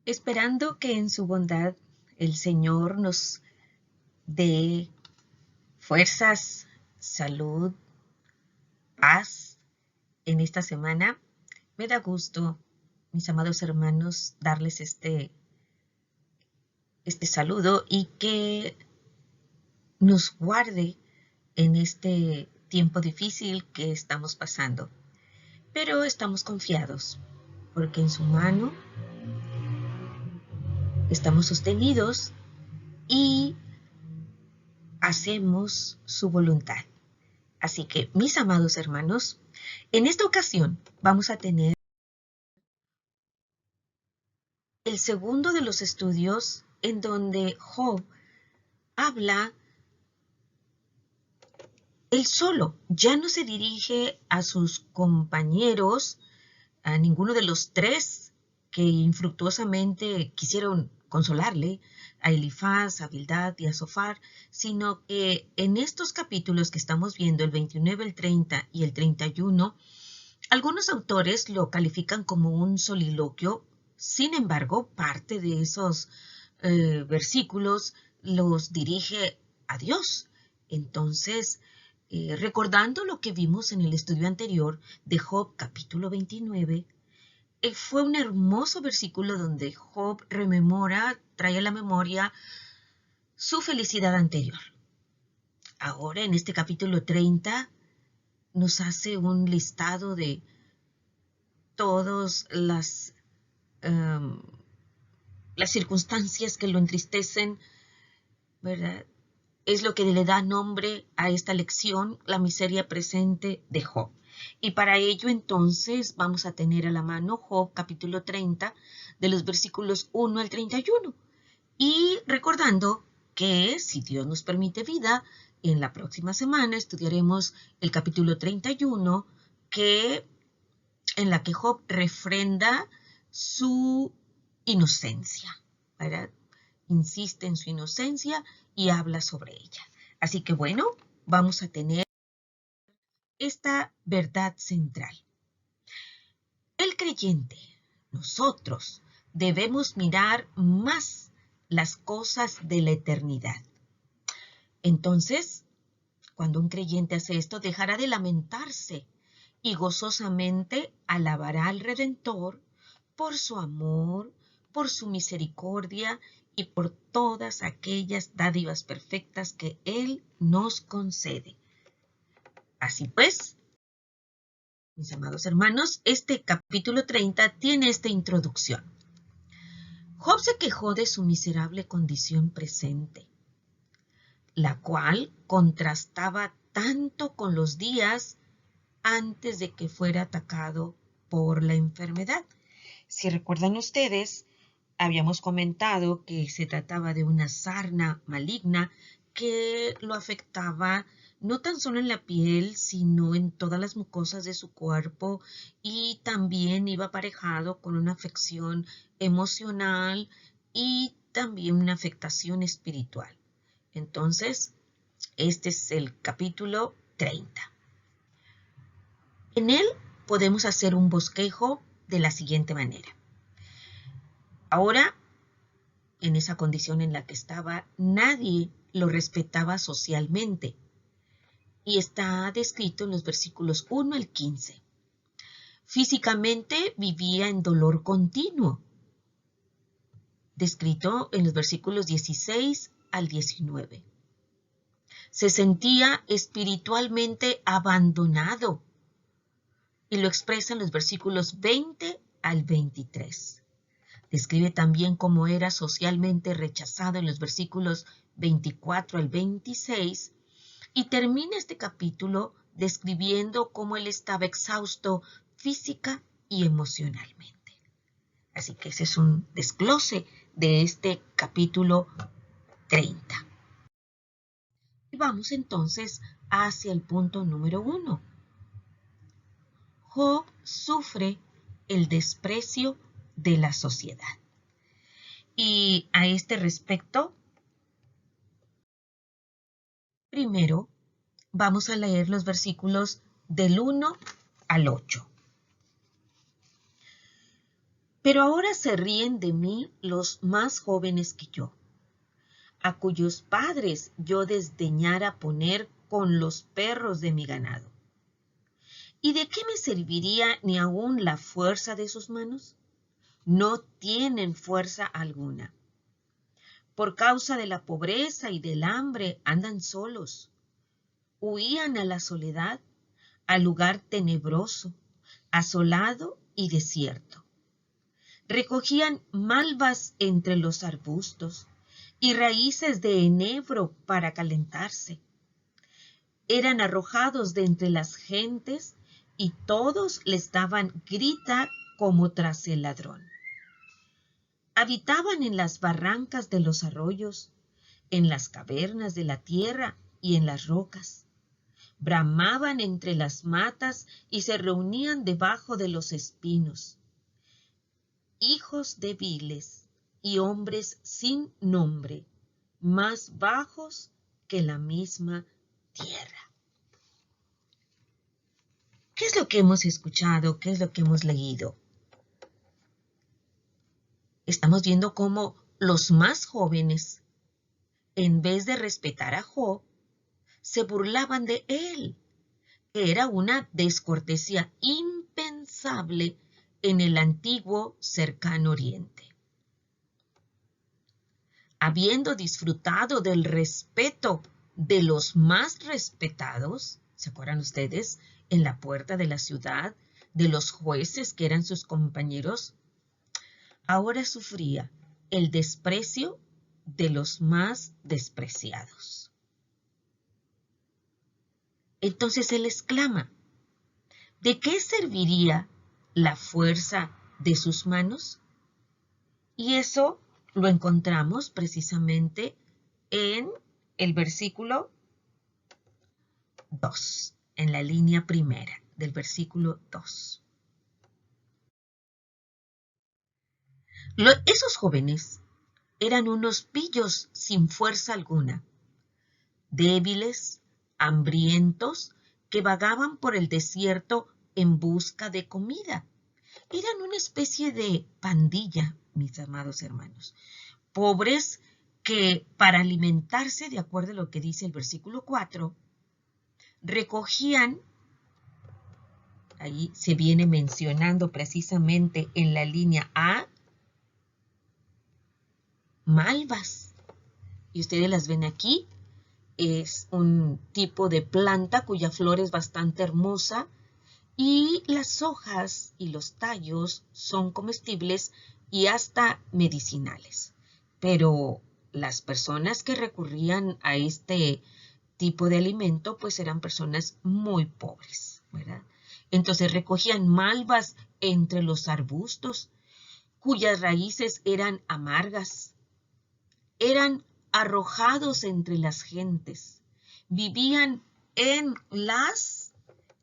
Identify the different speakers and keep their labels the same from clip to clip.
Speaker 1: esperando que en su bondad el Señor nos dé fuerzas, salud, paz en esta semana. Me da gusto, mis amados hermanos, darles este saludo y que nos guarde en este tiempo difícil que estamos pasando. Pero estamos confiados, porque en su mano estamos sostenidos y hacemos su voluntad. Así que, mis amados hermanos, en esta ocasión vamos a tener el segundo de los estudios en donde Job habla él solo, ya no se dirige a sus compañeros, a ninguno de los tres que infructuosamente quisieron consolarle, a Elifaz, a Bildad y a Sofar, sino que en estos capítulos que estamos viendo, el 29, el 30 y el 31, algunos autores lo califican como un soliloquio. Sin embargo, parte de esos versículos los dirige a Dios. Entonces, recordando lo que vimos en el estudio anterior de Job capítulo 29, fue un hermoso versículo donde Job rememora, trae a la memoria su felicidad anterior. Ahora, en este capítulo 30, nos hace un listado de todas um, las circunstancias que lo entristecen, ¿verdad? Es lo que le da nombre a esta lección, la miseria presente de Job. Y para ello entonces vamos a tener a la mano Job capítulo 30 de los versículos 1 al 31. Y recordando que si Dios nos permite vida, en la próxima semana estudiaremos el capítulo 31 en la que Job refrenda su inocencia, ¿verdad? Insiste en su inocencia y habla sobre ella. Así que bueno, vamos a tener esta verdad central. El creyente, nosotros, debemos mirar más las cosas de la eternidad. Entonces, cuando un creyente hace esto, dejará de lamentarse y gozosamente alabará al Redentor por su amor, por su misericordia y por todas aquellas dádivas perfectas que Él nos concede. Así pues, mis amados hermanos, este capítulo 30 tiene esta introducción. Job se quejó de su miserable condición presente, la cual contrastaba tanto con los días antes de que fuera atacado por la enfermedad. Si recuerdan ustedes, habíamos comentado que se trataba de una sarna maligna que lo afectaba no tan solo en la piel, sino en todas las mucosas de su cuerpo, y también iba aparejado con una afección emocional y también una afectación espiritual. Entonces, este es el capítulo 30. En él podemos hacer un bosquejo de la siguiente manera. Ahora, en esa condición en la que estaba, nadie lo respetaba socialmente. Y está descrito en los versículos 1 al 15. Físicamente vivía en dolor continuo, descrito en los versículos 16 al 19. Se sentía espiritualmente abandonado y lo expresa en los versículos 20 al 23. Describe también cómo era socialmente rechazado en los versículos 24 al 26 y termina este capítulo describiendo cómo él estaba exhausto física y emocionalmente. Así que ese es un desglose de este capítulo 30. Y vamos entonces hacia el punto número 1. Job sufre el desprecio de la sociedad. Y a este respecto, primero vamos a leer los versículos del 1 al 8. Pero ahora se ríen de mí los más jóvenes que yo, a cuyos padres yo desdeñara poner con los perros de mi ganado. ¿Y de qué me serviría ni aun la fuerza de sus manos? No tienen fuerza alguna. Por causa de la pobreza y del hambre andan solos. Huían a la soledad, al lugar tenebroso, asolado y desierto. Recogían malvas entre los arbustos y raíces de enebro para calentarse. Eran arrojados de entre las gentes y todos les daban grita como tras el ladrón. Habitaban en las barrancas de los arroyos, en las cavernas de la tierra y en las rocas. Bramaban entre las matas y se reunían debajo de los espinos. Hijos débiles y hombres sin nombre, más bajos que la misma tierra. ¿Qué es lo que hemos escuchado? ¿Qué es lo que hemos leído? Estamos viendo cómo los más jóvenes, en vez de respetar a Job, se burlaban de él, que era una descortesía impensable en el antiguo cercano oriente. Habiendo disfrutado del respeto de los más respetados, ¿se acuerdan ustedes? En la puerta de la ciudad, de los jueces que eran sus compañeros, ahora sufría el desprecio de los más despreciados. Entonces él exclama, ¿de qué serviría la fuerza de sus manos? Y eso lo encontramos precisamente en el versículo 2, en la línea primera del versículo 2. Esos jóvenes eran unos pillos sin fuerza alguna, débiles, hambrientos, que vagaban por el desierto en busca de comida. Eran una especie de pandilla, mis amados hermanos. Pobres que para alimentarse, de acuerdo a lo que dice el versículo 4, recogían, ahí se viene mencionando precisamente en la línea A, malvas. Y ustedes las ven aquí. Es un tipo de planta cuya flor es bastante hermosa y las hojas y los tallos son comestibles y hasta medicinales. Pero las personas que recurrían a este tipo de alimento pues eran personas muy pobres, ¿verdad? Entonces recogían malvas entre los arbustos cuyas raíces eran amargas. Eran arrojados entre las gentes. Vivían en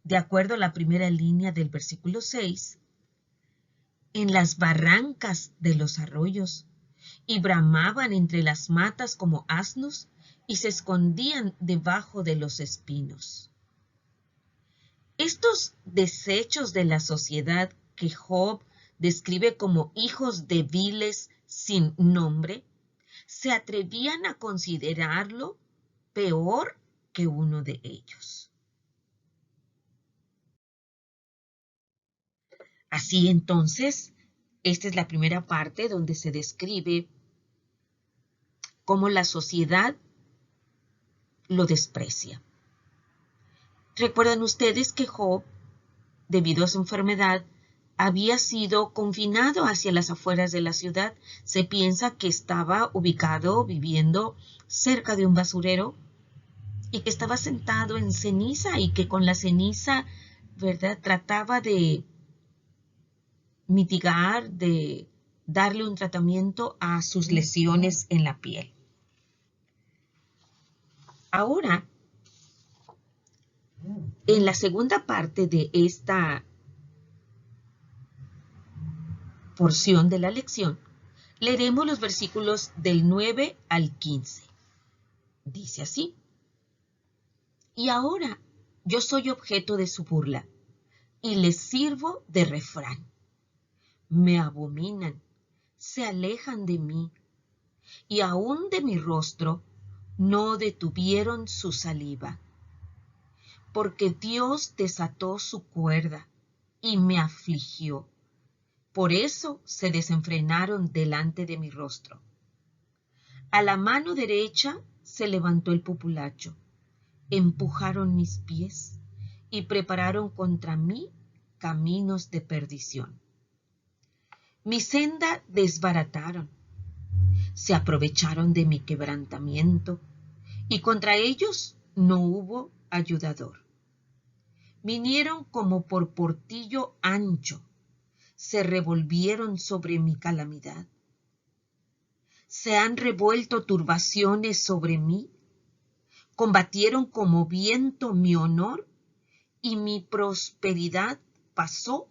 Speaker 1: de acuerdo a la primera línea del versículo 6, en las barrancas de los arroyos, y bramaban entre las matas como asnos, y se escondían debajo de los espinos. Estos desechos de la sociedad que Job describe como hijos de viles sin nombre, se atrevían a considerarlo peor que uno de ellos. Así entonces, esta es la primera parte donde se describe cómo la sociedad lo desprecia. Recuerdan ustedes que Job, debido a su enfermedad, había sido confinado hacia las afueras de la ciudad. Se piensa que estaba ubicado, viviendo cerca de un basurero y que estaba sentado en ceniza y que con la ceniza, ¿verdad?, trataba de mitigar, de darle un tratamiento a sus lesiones en la piel. Ahora, en la segunda parte de esta porción de la lección, leeremos los versículos del 9 al 15. Dice así: Y ahora yo soy objeto de su burla y les sirvo de refrán. me abominan, se alejan de mí, y aún de mi rostro no detuvieron su saliva. Porque Dios desató su cuerda y me afligió. Por eso se desenfrenaron delante de mi rostro. A la mano derecha se levantó el populacho. Empujaron mis pies y prepararon contra mí caminos de perdición. Mi senda desbarataron. Se aprovecharon de mi quebrantamiento y contra ellos no hubo ayudador. Vinieron como por portillo ancho, se revolvieron sobre mi calamidad. Se han revuelto turbaciones sobre mí, combatieron como viento mi honor y mi prosperidad pasó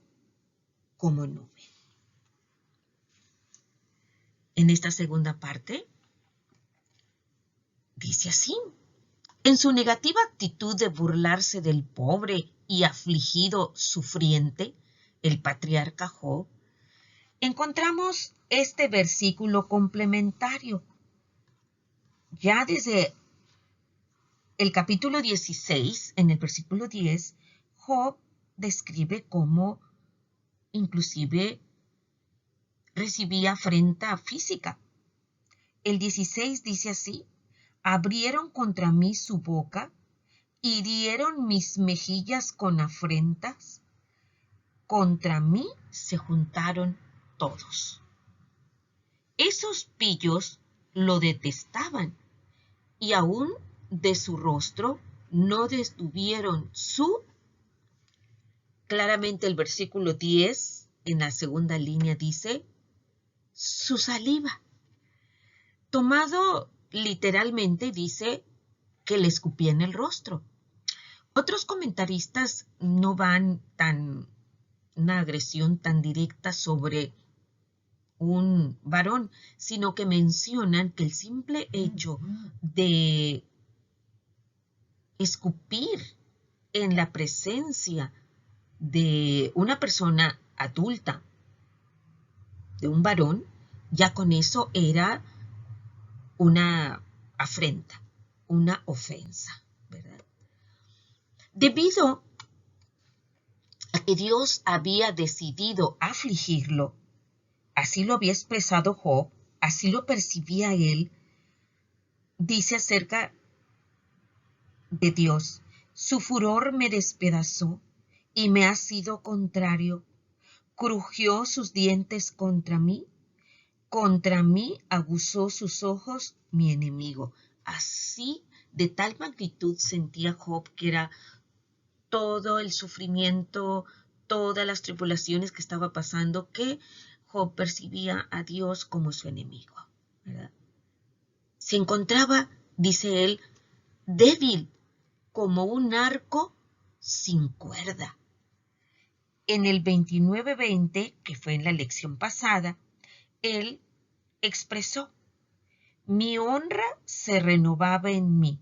Speaker 1: como nube. En esta segunda parte dice así: en su negativa actitud de burlarse del pobre y afligido sufriente, el patriarca Job, encontramos este versículo complementario. Ya desde el capítulo 16, en el versículo 10, Job describe cómo inclusive recibía afrenta física. El 16 dice así: abrieron contra mí su boca, hirieron mis mejillas con afrentas, contra mí se juntaron todos. Esos pillos lo detestaban y aún de su rostro no detuvieron su... Claramente el versículo 10 en la segunda línea dice su saliva. Tomado literalmente dice que le escupía en el rostro. Otros comentaristas no van una agresión tan directa sobre un varón, sino que mencionan que el simple hecho de escupir en la presencia de una persona adulta, de un varón, ya con eso era una afrenta, una ofensa, ¿verdad? Debido a que Dios había decidido afligirlo, así lo había expresado Job, así lo percibía él, dice acerca de Dios: su furor me despedazó y me ha sido contrario, crujió sus dientes contra mí aguzó sus ojos mi enemigo. Así, de tal magnitud sentía Job que era todo el sufrimiento, todas las tribulaciones que estaba pasando, que Job percibía a Dios como su enemigo, ¿verdad? Se encontraba, dice él, débil como un arco sin cuerda. En el 29:20, que fue en la lección pasada, él expresó: mi honra se renovaba en mí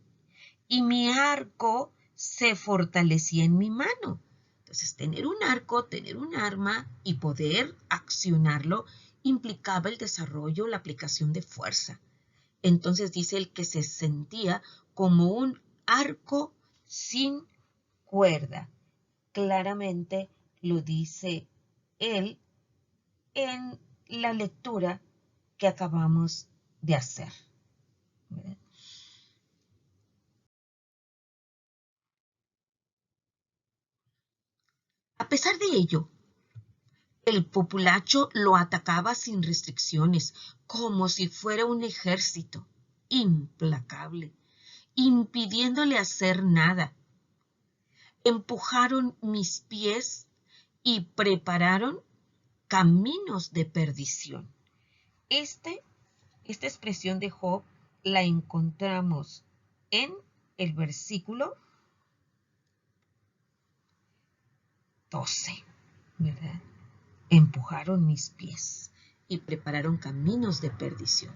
Speaker 1: y mi arco se fortalecía en mi mano. Entonces, tener un arco, tener un arma y poder accionarlo implicaba el desarrollo, la aplicación de fuerza. Entonces dice él que se sentía como un arco sin cuerda. Claramente lo dice él en la lectura que acabamos de hacer. ¿Verdad? A pesar de ello, el populacho lo atacaba sin restricciones, como si fuera un ejército implacable, impidiéndole hacer nada. Empujaron mis pies y prepararon caminos de perdición. Esta expresión de Job la encontramos en el versículo 12, ¿verdad? Empujaron mis pies y prepararon caminos de perdición.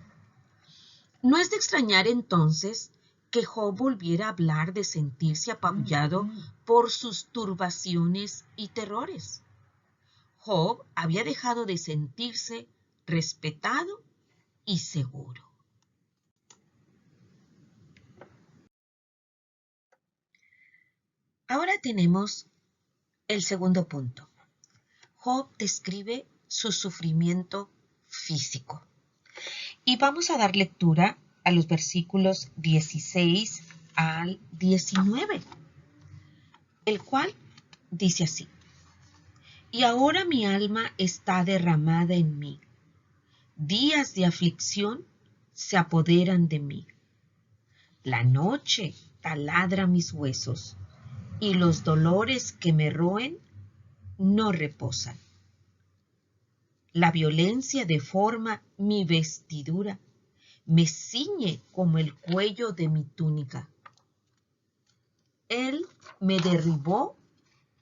Speaker 1: No es de extrañar entonces que Job volviera a hablar de sentirse apabullado por sus turbaciones y terrores. Job había dejado de sentirse respetado y seguro. Ahora tenemos el segundo punto. Job describe su sufrimiento físico. Y vamos a dar lectura a los versículos 16 al 19, el cual dice así: Y ahora mi alma está derramada en mí. Días de aflicción se apoderan de mí. La noche taladra mis huesos, y los dolores que me roen no reposan. La violencia deforma mi vestidura, me ciñe como el cuello de mi túnica. Él me derribó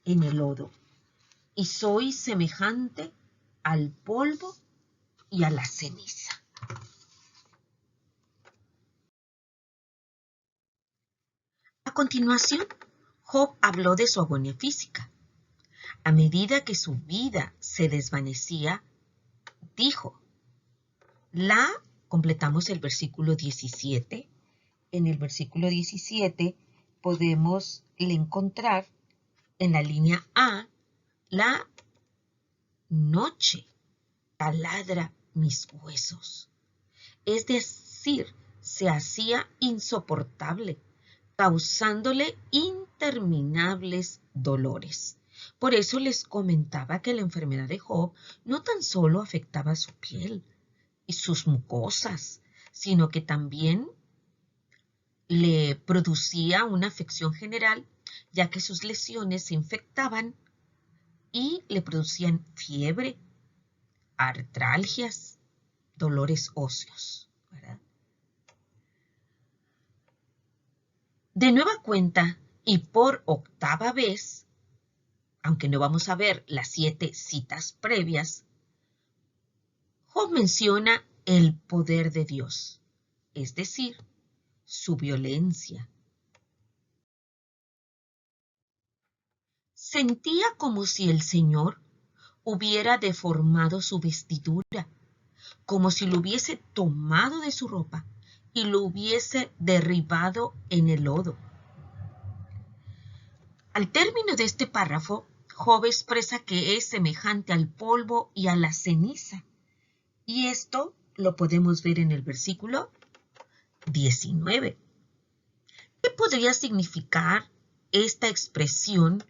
Speaker 1: en el lodo, y soy semejante al polvo y a la ceniza. A continuación, Job habló de su agonía física. A medida que su vida se desvanecía, dijo, completamos el versículo 17. En el versículo 17 podemos encontrar en la línea A, la noche taladra mis huesos. Es decir, se hacía insoportable, causándole interminables dolores. Por eso les comentaba que la enfermedad de Job no tan solo afectaba su piel y sus mucosas, sino que también le producía una afección general, ya que sus lesiones se infectaban y le producían fiebre, artralgias, dolores óseos, ¿verdad? De nueva cuenta y por octava vez, aunque no vamos a ver las 7 citas previas, Job menciona el poder de Dios, es decir, su violencia. Sentía como si el Señor hubiera deformado su vestidura, como si lo hubiese tomado de su ropa y lo hubiese derribado en el lodo. Al término de este párrafo, Job expresa que es semejante al polvo y a la ceniza. Y esto lo podemos ver en el versículo 19. ¿Qué podría significar esta expresión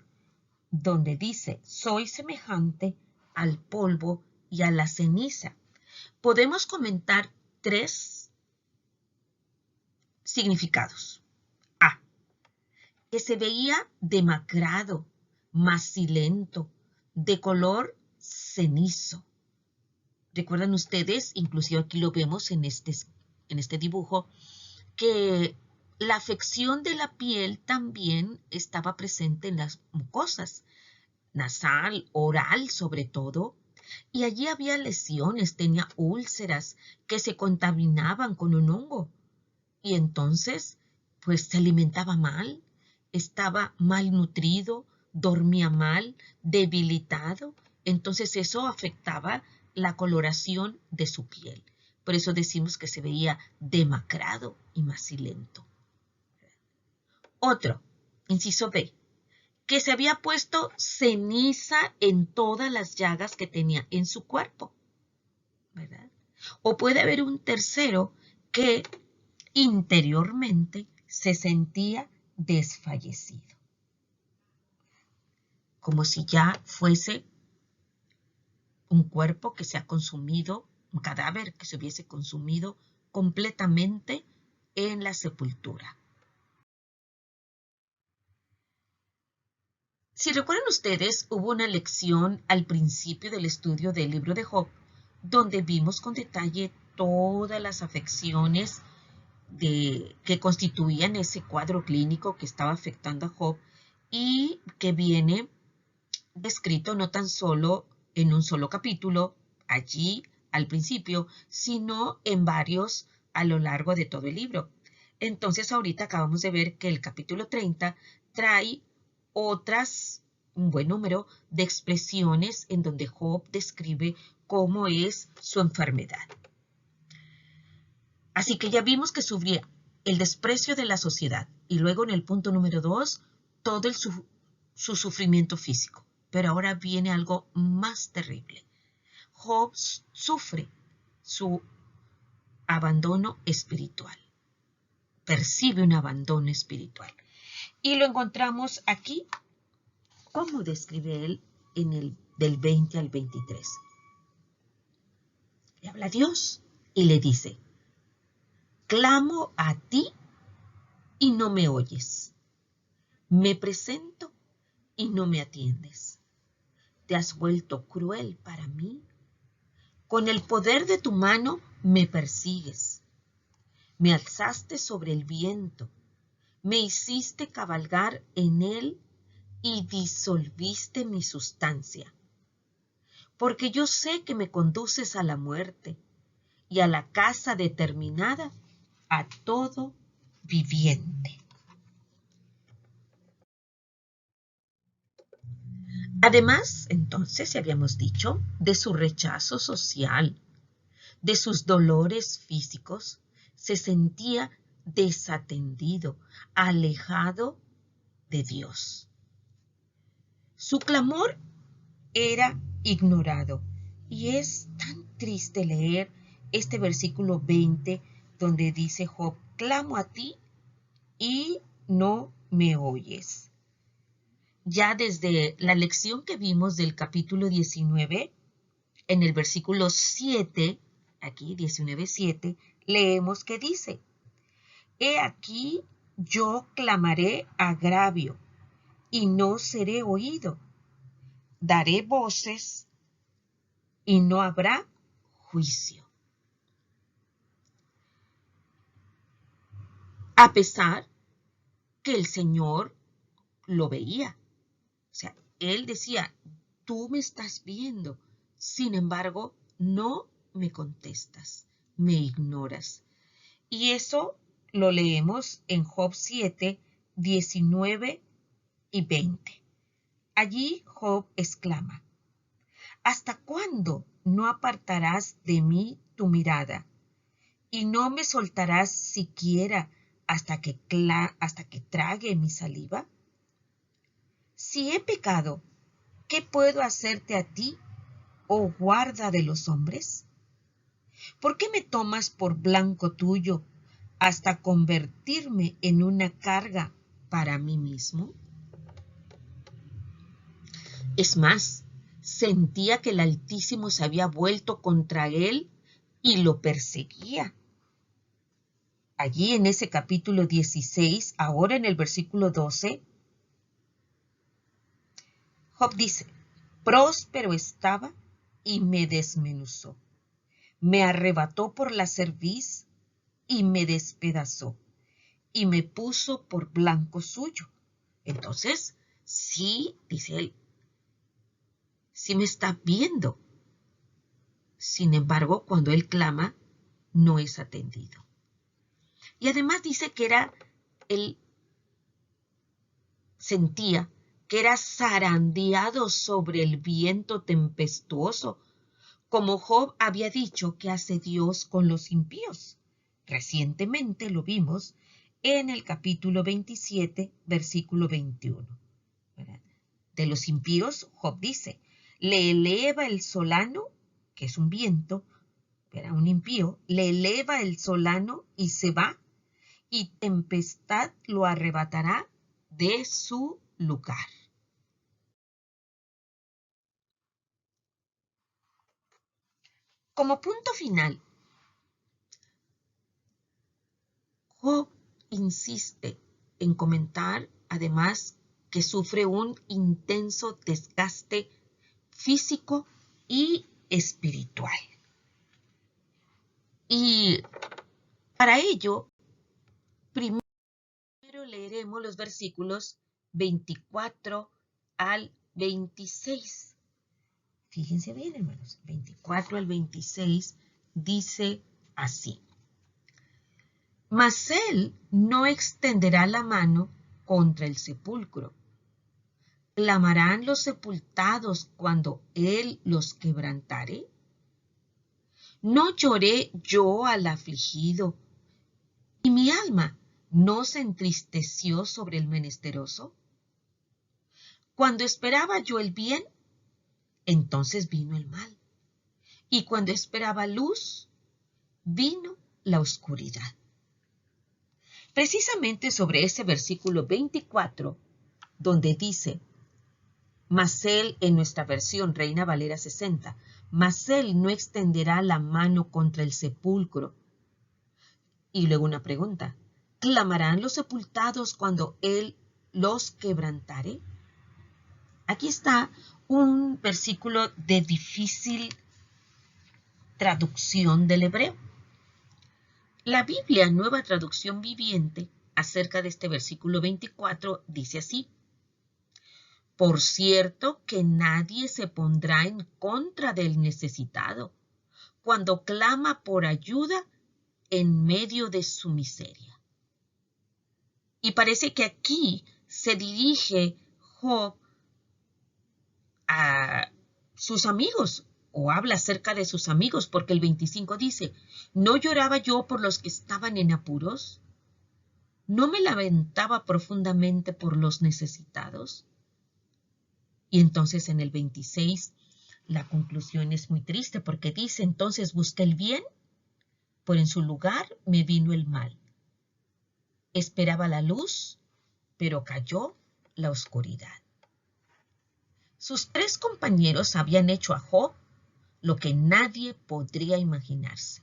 Speaker 1: donde dice, soy semejante al polvo y a la ceniza? Podemos comentar 3 significados. A, que se veía demacrado, macilento, de color cenizo. Recuerdan ustedes, inclusive aquí lo vemos en este dibujo, que la afección de la piel también estaba presente en las mucosas, nasal, oral sobre todo, y allí había lesiones, tenía úlceras que se contaminaban con un hongo. Y entonces, pues se alimentaba mal, estaba malnutrido, dormía mal, debilitado. Entonces eso afectaba la coloración de su piel. Por eso decimos que se veía demacrado y macilento. Otro, inciso B, que se había puesto ceniza en todas las llagas que tenía en su cuerpo, ¿verdad? O puede haber un tercero que interiormente se sentía desfallecido, como si ya fuese un cuerpo que se ha consumido, un cadáver que se hubiese consumido completamente en la sepultura. Si recuerdan ustedes, hubo una lección al principio del estudio del libro de Job, donde vimos con detalle todas las afecciones que constituían ese cuadro clínico que estaba afectando a Job y que viene descrito no tan solo en un solo capítulo, allí al principio, sino en varios a lo largo de todo el libro. Entonces ahorita acabamos de ver que el capítulo 30 trae otras un buen número de expresiones en donde Job describe cómo es su enfermedad. Así que ya vimos que sufría el desprecio de la sociedad y luego en el punto número 2, todo su sufrimiento físico. Pero ahora viene algo más terrible. Job sufre su abandono espiritual. Percibe un abandono espiritual. Y lo encontramos aquí. ¿Cómo describe él del 20 al 23? Le habla a Dios y le dice: clamo a ti y no me oyes. Me presento y no me atiendes. Te has vuelto cruel para mí. Con el poder de tu mano me persigues. Me alzaste sobre el viento. Me hiciste cabalgar en él y disolviste mi sustancia. Porque yo sé que me conduces a la muerte y a la casa determinada a todo viviente. Además, entonces, ya habíamos dicho, de su rechazo social, de sus dolores físicos, se sentía desatendido, alejado de Dios. Su clamor era ignorado. Y es tan triste leer este versículo 20 donde dice Job: clamo a ti y no me oyes. Ya desde la lección que vimos del capítulo 19, en el versículo 7, aquí 19:7, leemos que dice: he aquí yo clamaré agravio y no seré oído. Daré voces y no habrá juicio. A pesar que el Señor lo veía. O sea, él decía: tú me estás viendo, sin embargo, no me contestas, me ignoras. Y eso lo leemos en Job 7, 19 y 20. Allí Job exclama: ¿hasta cuándo no apartarás de mí tu mirada y no me soltarás siquiera hasta que trague mi saliva? Si he pecado, ¿qué puedo hacerte a ti, oh guarda de los hombres? ¿Por qué me tomas por blanco tuyo hasta convertirme en una carga para mí mismo? Es más, sentía que el Altísimo se había vuelto contra él y lo perseguía. Allí en ese capítulo 16, ahora en el versículo 12, Job dice: próspero estaba y me desmenuzó. Me arrebató por la cerviz y me despedazó y me puso por blanco suyo. Entonces, sí, dice él, sí me está viendo. Sin embargo, cuando él clama, no es atendido. Y además dice que él sentía que era zarandeado sobre el viento tempestuoso, como Job había dicho que hace Dios con los impíos. Recientemente lo vimos en el capítulo 27, versículo 21. De los impíos, Job dice: le eleva el solano, que es un viento, un impío, le eleva el solano y se va, y tempestad lo arrebatará de su lugar. Como punto final, Job insiste en comentar, además, que sufre un intenso desgaste físico y espiritual. Y para ello, primero leeremos los versículos 24 al 26. Fíjense bien, hermanos, 24 al 26 dice así: mas él no extenderá la mano contra el sepulcro, ¿Clamarán los sepultados cuando él los quebrantare? ¿No lloré yo al afligido, y mi alma no se entristeció sobre el menesteroso? Cuando esperaba yo el bien, entonces vino el mal. Y cuando esperaba luz, vino la oscuridad. Precisamente sobre ese versículo 24, donde dice, mas él, en nuestra versión Reina Valera 60, mas él no extenderá la mano contra el sepulcro. Y luego una pregunta, ¿clamarán los sepultados cuando él los quebrantare? Aquí está un versículo de difícil traducción del hebreo. La Biblia, Nueva Traducción Viviente, acerca de este versículo 24, dice así: por cierto que nadie se pondrá en contra del necesitado cuando clama por ayuda en medio de su miseria. Y parece que aquí se dirige Job a sus amigos, o habla acerca de sus amigos, porque el 25 dice, ¿no lloraba yo por los que estaban en apuros? ¿No me lamentaba profundamente por los necesitados? Y entonces en el 26 la conclusión es muy triste porque dice, entonces busqué el bien, pero en su lugar me vino el mal. Esperaba la luz, pero cayó la oscuridad. Sus tres compañeros habían hecho a Job lo que nadie podría imaginarse.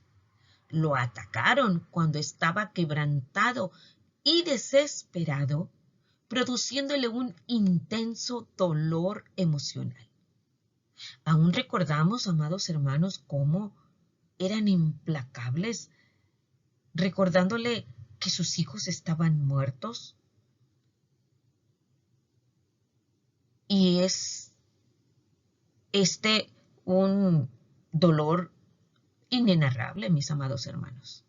Speaker 1: Lo atacaron cuando estaba quebrantado y desesperado, produciéndole un intenso dolor emocional. Aún recordamos, amados hermanos, cómo eran implacables, recordándole que sus hijos estaban muertos. Y es un dolor inenarrable, mis amados hermanos.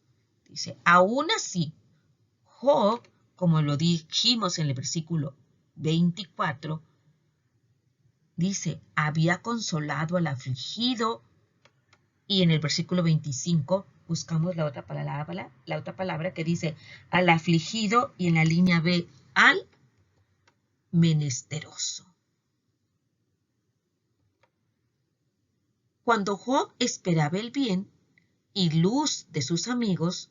Speaker 1: Dice, aún así, Job, como lo dijimos en el versículo 24, dice, había consolado al afligido, y en el versículo 25 buscamos la otra palabra que dice, al afligido, y en la línea B, al menesteroso. Cuando Job esperaba el bien y luz de sus amigos,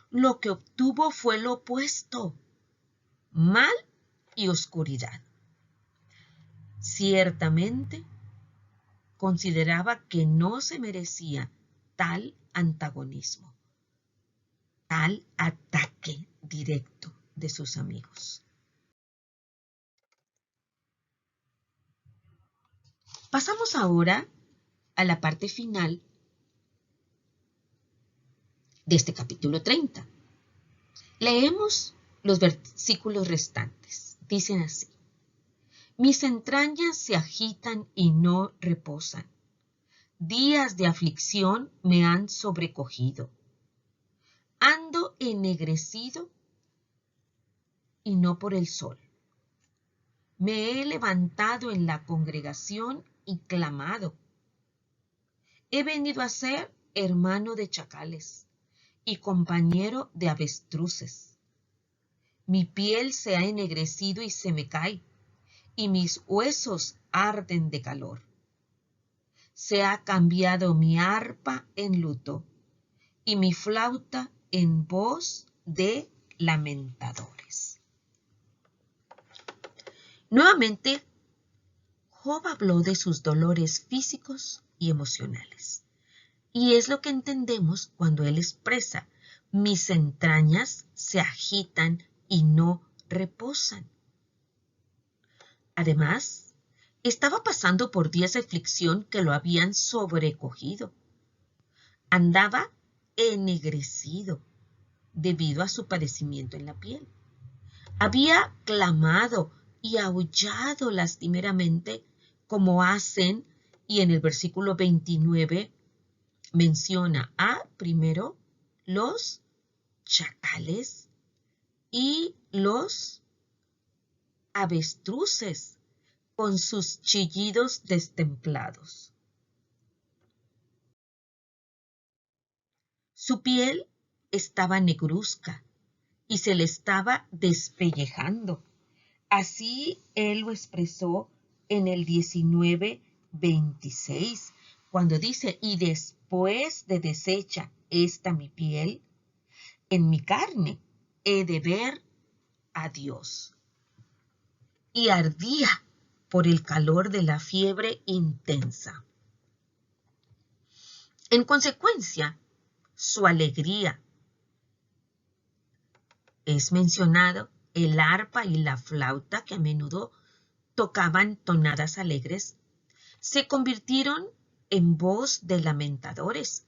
Speaker 1: lo que obtuvo fue lo opuesto, mal y oscuridad. Ciertamente, consideraba que no se merecía tal antagonismo, tal ataque directo de sus amigos. Pasamos ahora a la parte final de este capítulo 30. Leemos los versículos restantes. Dicen así: mis entrañas se agitan y no reposan. Días de aflicción me han sobrecogido. Ando ennegrecido y no por el sol. Me he levantado en la congregación y clamado. He venido a ser hermano de chacales y compañero de avestruces. Mi piel se ha ennegrecido y se me cae, y mis huesos arden de calor. Se ha cambiado mi arpa en luto y mi flauta en voz de lamentadores. Nuevamente, Job habló de sus dolores físicos y emocionales. Y es lo que entendemos cuando él expresa, mis entrañas se agitan y no reposan. Además, estaba pasando por días de aflicción que lo habían sobrecogido. Andaba ennegrecido debido a su padecimiento en la piel. Había clamado y aullado lastimeramente como hacen, y en el versículo 29 menciona a primero los chacales y los avestruces, con sus chillidos destemplados. Su piel estaba negruzca y se le estaba despellejando. Así él lo expresó en el 19:26, cuando dice, y después de deshecha esta mi piel, en mi carne he de ver a Dios. Y ardía por el calor de la fiebre intensa. En consecuencia, su alegría es mencionado el arpa y la flauta, que a menudo tocaban tonadas alegres, se convirtieron en voz de lamentadores,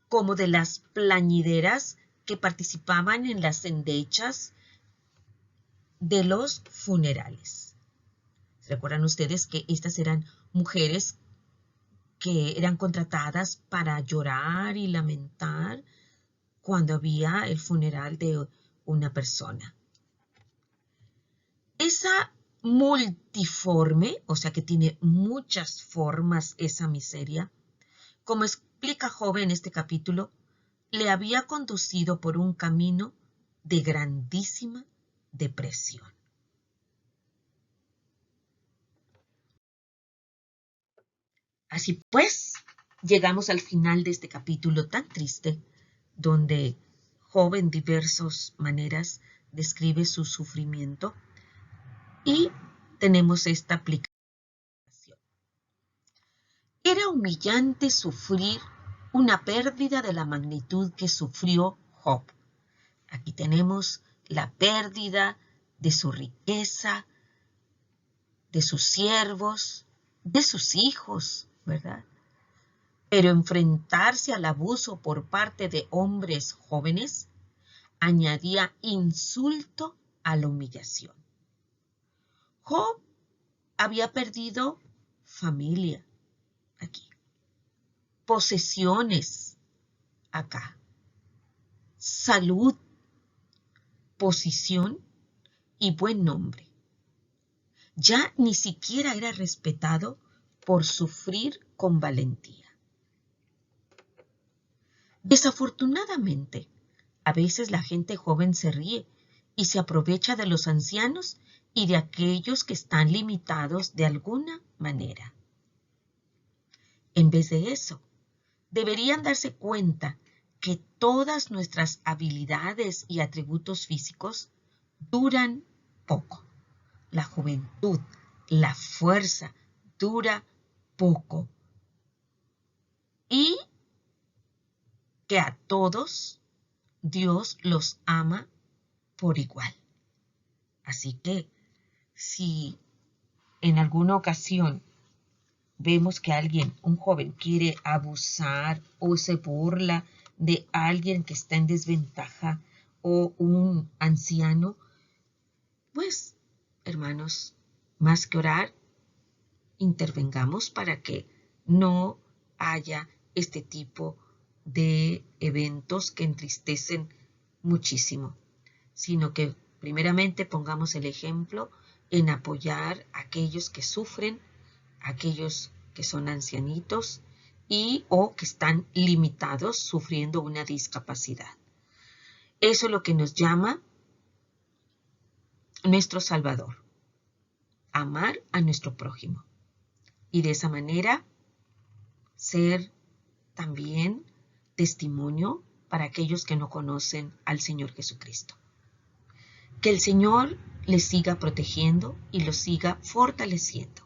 Speaker 1: como de las plañideras que participaban en las endechas de los funerales. ¿Recuerdan ustedes que estas eran mujeres que eran contratadas para llorar y lamentar cuando había el funeral de una persona? Esa multiforme, o sea que tiene muchas formas esa miseria, como explica Job en este capítulo, le había conducido por un camino de grandísima depresión. Así pues, llegamos al final de este capítulo tan triste, donde Job en diversas maneras describe su sufrimiento y tenemos esta aplicación. Era humillante sufrir una pérdida de la magnitud que sufrió Job. Aquí tenemos la pérdida de su riqueza, de sus siervos, de sus hijos, ¿verdad? Pero enfrentarse al abuso por parte de hombres jóvenes añadía insulto a la humillación. Job había perdido familia aquí, posesiones acá, salud, posición y buen nombre. Ya ni siquiera era respetado por sufrir con valentía. Desafortunadamente, a veces la gente joven se ríe y se aprovecha de los ancianos y de aquellos que están limitados de alguna manera. En vez de eso, deberían darse cuenta que todas nuestras habilidades y atributos físicos duran poco. La juventud, la fuerza, dura poco. Y que a todos Dios los ama por igual. Así que si en alguna ocasión vemos que alguien, un joven, quiere abusar o se burla de alguien que está en desventaja o un anciano, pues, hermanos, más que orar, intervengamos para que no haya este tipo de eventos que entristecen muchísimo, sino que primeramente pongamos el ejemplo en apoyar a aquellos que sufren, a aquellos que son ancianitos y o que están limitados sufriendo una discapacidad. Eso es lo que nos llama nuestro Salvador, amar a nuestro prójimo. Y de esa manera ser también testimonio para aquellos que no conocen al Señor Jesucristo. Que el Señor les siga protegiendo y los siga fortaleciendo.